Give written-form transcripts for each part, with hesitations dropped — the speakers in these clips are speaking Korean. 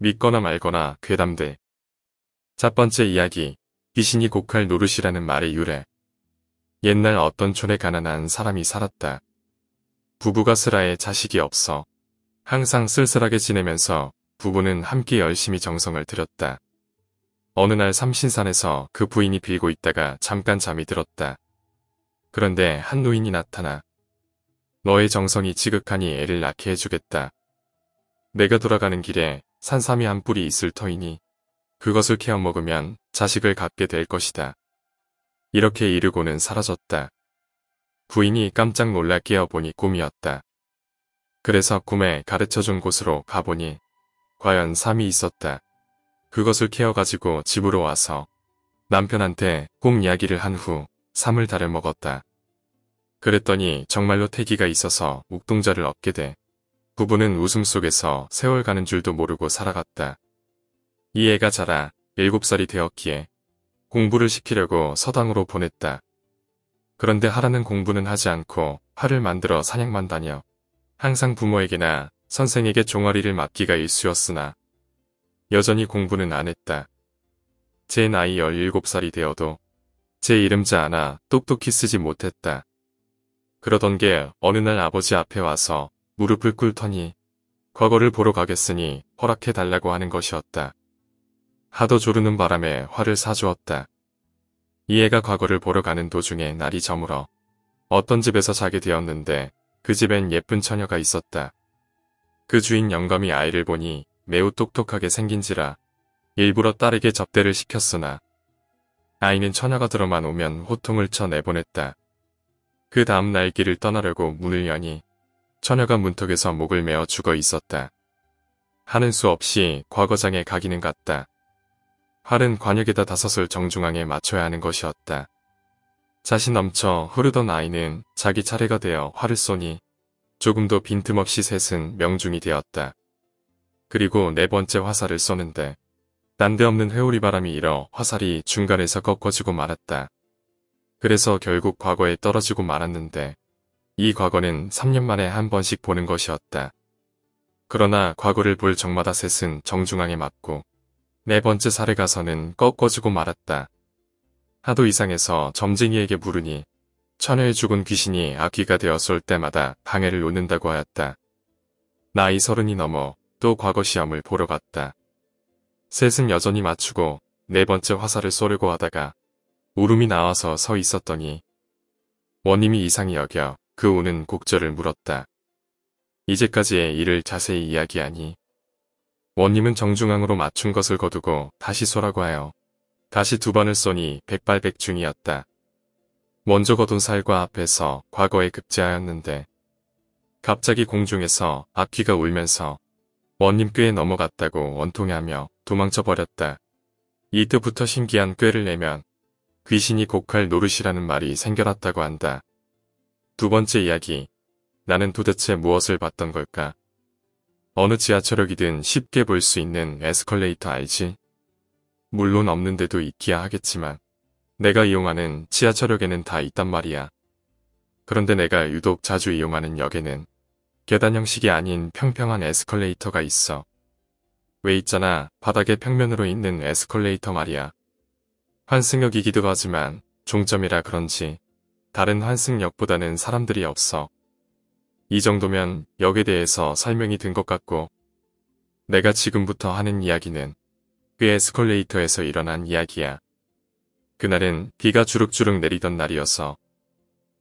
믿거나 말거나 괴담들. 첫 번째 이야기, 귀신이 고칼 노릇이라는 말의 유래. 옛날 어떤 촌에 가난한 사람이 살았다. 부부가 슬하에 자식이 없어 항상 쓸쓸하게 지내면서 부부는 함께 열심히 정성을 들였다. 어느 날 삼신산에서 그 부인이 빌고 있다가 잠깐 잠이 들었다. 그런데 한 노인이 나타나 너의 정성이 지극하니 애를 낳게 해주겠다. 내가 돌아가는 길에 산삼이 한 뿌리 있을 터이니 그것을 캐어 먹으면 자식을 갖게 될 것이다. 이렇게 이르고는 사라졌다. 부인이 깜짝 놀라 깨어보니 꿈이었다. 그래서 꿈에 가르쳐준 곳으로 가보니 과연 삼이 있었다. 그것을 캐어가지고 집으로 와서 남편한테 꼭 이야기를 한 후 삼을 달여 먹었다. 그랬더니 정말로 태기가 있어서 옥동자를 얻게 돼 부부는 웃음 속에서 세월 가는 줄도 모르고 살아갔다. 이 애가 자라 7살이 되었기에 공부를 시키려고 서당으로 보냈다. 그런데 하라는 공부는 하지 않고 활을 만들어 사냥만 다녀 항상 부모에게나 선생에게 종아리를 맞기가 일쑤였으나 여전히 공부는 안 했다. 제 나이 17살이 되어도 제 이름자 하나 똑똑히 쓰지 못했다. 그러던 게 어느 날 아버지 앞에 와서 무릎을 꿇더니 과거를 보러 가겠으니 허락해 달라고 하는 것이었다. 하도 조르는 바람에 화를 사주었다. 이 애가 과거를 보러 가는 도중에 날이 저물어 어떤 집에서 자게 되었는데 그 집엔 예쁜 처녀가 있었다. 그 주인 영감이 아이를 보니 매우 똑똑하게 생긴지라 일부러 딸에게 접대를 시켰으나 아이는 처녀가 들어만 오면 호통을 쳐 내보냈다. 그 다음 날 길을 떠나려고 문을 여니 처녀가 문턱에서 목을 메어 죽어 있었다. 하는 수 없이 과거장에 가기는 갔다. 활은 관역에다 5을 정중앙에 맞춰야 하는 것이었다. 자신 넘쳐 흐르던 아이는 자기 차례가 되어 활을 쏘니 조금도 빈틈없이 셋은 명중이 되었다. 그리고 4번째 화살을 쏘는데 난데없는 회오리 바람이 일어 화살이 중간에서 꺾어지고 말았다. 그래서 결국 과거에 떨어지고 말았는데 이 과거는 3년 만에 한 번씩 보는 것이었다. 그러나 과거를 볼 적마다 셋은 정중앙에 맞고 4번째 살에 가서는 꺾어지고 말았다. 하도 이상해서 점쟁이에게 물으니 처녀의 죽은 귀신이 악귀가 되어 쏠 때마다 방해를 놓는다고 하였다. 나이 30이 넘어 또 과거 시험을 보러 갔다. 셋은 여전히 맞추고 4번째 화살을 쏘려고 하다가 울음이 나와서 서 있었더니 원님이 이상히 여겨 그 우는 곡절을 물었다. 이제까지의 일을 자세히 이야기하니 원님은 정중앙으로 맞춘 것을 거두고 다시 쏘라고 하여 다시 2번을 쏘니 백발백중이었다. 먼저 거둔 살과 앞에서 과거에 급제하였는데 갑자기 공중에서 악귀가 울면서 원님 꾀에 넘어갔다고 원통하며 도망쳐 버렸다. 이때부터 신기한 꾀를 내면 귀신이 고칼 노릇이라는 말이 생겨났다고 한다. 2번째 이야기, 나는 도대체 무엇을 봤던 걸까? 어느 지하철역이든 쉽게 볼 수 있는 에스컬레이터 알지? 물론 없는 데도 있기야 하겠지만 내가 이용하는 지하철역에는 다 있단 말이야. 그런데 내가 유독 자주 이용하는 역에는 계단 형식이 아닌 평평한 에스컬레이터가 있어. 왜 있잖아, 바닥에 평면으로 있는 에스컬레이터 말이야. 환승역이기도 하지만 종점이라 그런지 다른 환승역보다는 사람들이 없어. 이 정도면 역에 대해서 설명이 된 것 같고 내가 지금부터 하는 이야기는 그 에스컬레이터에서 일어난 이야기야. 그날은 비가 주룩주룩 내리던 날이어서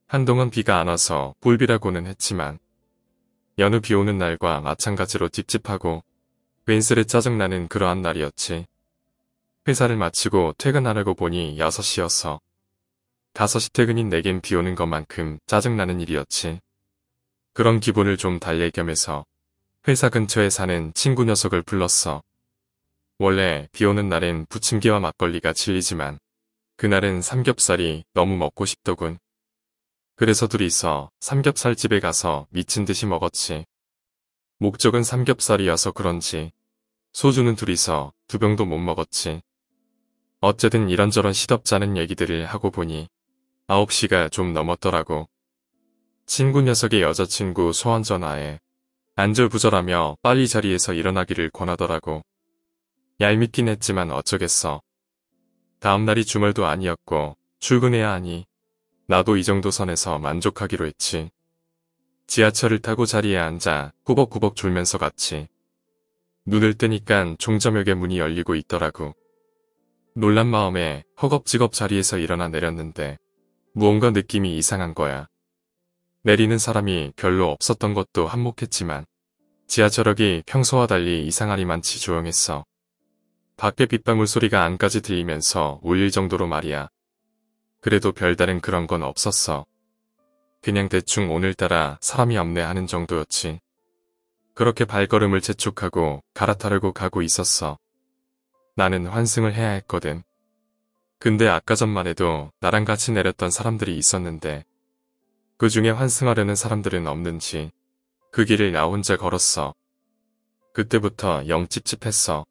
한동안 비가 안 와서 꿀비라고는 했지만 여느 비 오는 날과 마찬가지로 찝찝하고 웬스레 짜증나는 그러한 날이었지. 회사를 마치고 퇴근하려고 보니 6시여서 5시 퇴근인 내겐 비 오는 것만큼 짜증나는 일이었지. 그런 기분을 좀 달랠 겸해서 회사 근처에 사는 친구 녀석을 불렀어. 원래 비 오는 날엔 부침개와 막걸리가 진리지만 그날은 삼겹살이 너무 먹고 싶더군. 그래서 둘이서 삼겹살집에 가서 미친 듯이 먹었지. 목적은 삼겹살이어서 그런지 소주는 둘이서 2병도 못 먹었지. 어쨌든 이런저런 시덥잖은 얘기들을 하고 보니 9시가 좀 넘었더라고. 친구 녀석의 여자친구 소원 전화에 안절부절하며 빨리 자리에서 일어나기를 권하더라고. 얄밉긴 했지만 어쩌겠어. 다음날이 주말도 아니었고 출근해야 하니 나도 이 정도 선에서 만족하기로 했지. 지하철을 타고 자리에 앉아 꾸벅꾸벅 졸면서 갔지. 눈을 뜨니깐 종점역의 문이 열리고 있더라고. 놀란 마음에 허겁지겁 자리에서 일어나 내렸는데 무언가 느낌이 이상한 거야. 내리는 사람이 별로 없었던 것도 한몫했지만 지하철역이 평소와 달리 이상하리만치 조용했어. 밖에 빗방울 소리가 안까지 들리면서 울릴 정도로 말이야. 그래도 별다른 그런 건 없었어. 그냥 대충 오늘따라 사람이 없네 하는 정도였지. 그렇게 발걸음을 재촉하고 갈아타려고 가고 있었어. 나는 환승을 해야 했거든. 근데 아까 전만 해도 나랑 같이 내렸던 사람들이 있었는데 그 중에 환승하려는 사람들은 없는지 그 길을 나 혼자 걸었어. 그때부터 영 찝찝했어.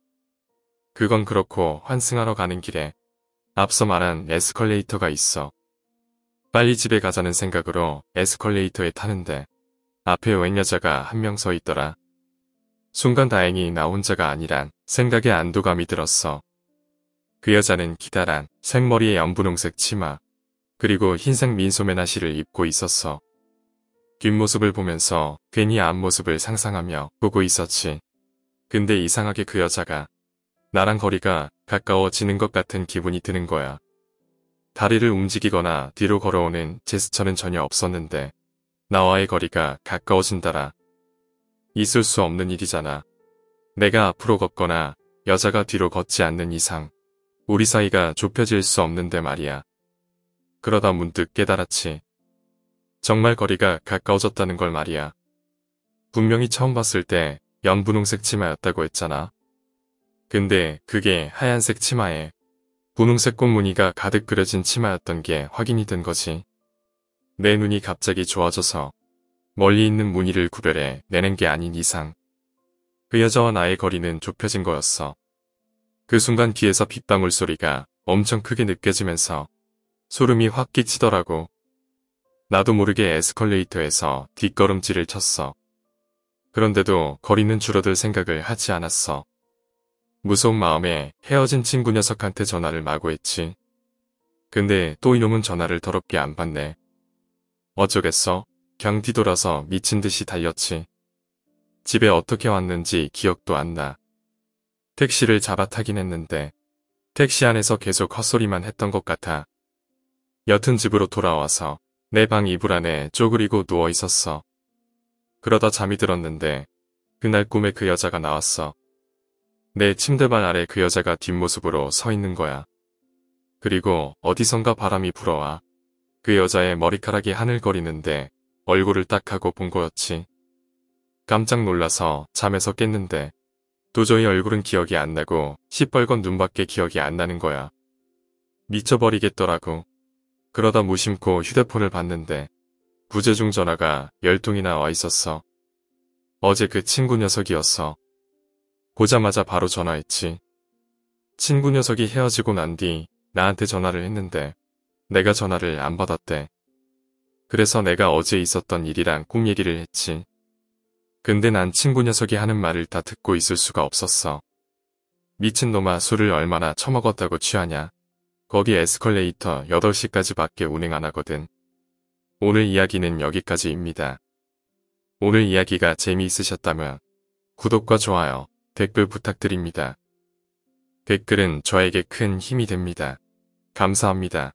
그건 그렇고 환승하러 가는 길에 앞서 말한 에스컬레이터가 있어. 빨리 집에 가자는 생각으로 에스컬레이터에 타는데 앞에 웬 여자가 한 명 서 있더라. 순간 다행히 나 혼자가 아니란 생각에 안도감이 들었어. 그 여자는 기다란 생머리에 연분홍색 치마 그리고 흰색 민소매 나시를 입고 있었어. 뒷모습을 보면서 괜히 앞모습을 상상하며 보고 있었지. 근데 이상하게 그 여자가 나랑 거리가 가까워지는 것 같은 기분이 드는 거야. 다리를 움직이거나 뒤로 걸어오는 제스처는 전혀 없었는데 나와의 거리가 가까워진다라. 있을 수 없는 일이잖아. 내가 앞으로 걷거나 여자가 뒤로 걷지 않는 이상 우리 사이가 좁혀질 수 없는데 말이야. 그러다 문득 깨달았지. 정말 거리가 가까워졌다는 걸 말이야. 분명히 처음 봤을 때 연분홍색 치마였다고 했잖아. 근데 그게 하얀색 치마에 분홍색 꽃무늬가 가득 그려진 치마였던 게 확인이 된 거지. 내 눈이 갑자기 좋아져서 멀리 있는 무늬를 구별해 내는 게 아닌 이상 그 여자와 나의 거리는 좁혀진 거였어. 그 순간 귀에서 빗방울 소리가 엄청 크게 느껴지면서 소름이 확 끼치더라고. 나도 모르게 에스컬레이터에서 뒷걸음질을 쳤어. 그런데도 거리는 줄어들 생각을 하지 않았어. 무서운 마음에 헤어진 친구 녀석한테 전화를 마구 했지. 근데 또 이놈은 전화를 더럽게 안 받네. 어쩌겠어? 경 뒤돌아서 미친 듯이 달렸지. 집에 어떻게 왔는지 기억도 안 나. 택시를 잡아 타긴 했는데 택시 안에서 계속 헛소리만 했던 것 같아. 여튼 집으로 돌아와서 내 방 이불 안에 쪼그리고 누워 있었어. 그러다 잠이 들었는데 그날 꿈에 그 여자가 나왔어. 내 침대발 아래 그 여자가 뒷모습으로 서 있는 거야. 그리고 어디선가 바람이 불어와 그 여자의 머리카락이 하늘거리는데 얼굴을 딱 하고 본 거였지. 깜짝 놀라서 잠에서 깼는데 도저히 얼굴은 기억이 안 나고 시뻘건 눈밖에 기억이 안 나는 거야. 미쳐버리겠더라고. 그러다 무심코 휴대폰을 봤는데 부재중 전화가 10통이나 와 있었어. 어제 그 친구 녀석이었어. 보자마자 바로 전화했지. 친구 녀석이 헤어지고 난 뒤 나한테 전화를 했는데 내가 전화를 안 받았대. 그래서 내가 어제 있었던 일이랑 꿈 얘기를 했지. 근데 난 친구 녀석이 하는 말을 다 듣고 있을 수가 없었어. 미친놈아, 술을 얼마나 처먹었다고 취하냐. 거기 에스컬레이터 8시까지밖에 운행 안 하거든. 오늘 이야기는 여기까지입니다. 오늘 이야기가 재미있으셨다면 구독과 좋아요, 댓글 부탁드립니다. 댓글은 저에게 큰 힘이 됩니다. 감사합니다.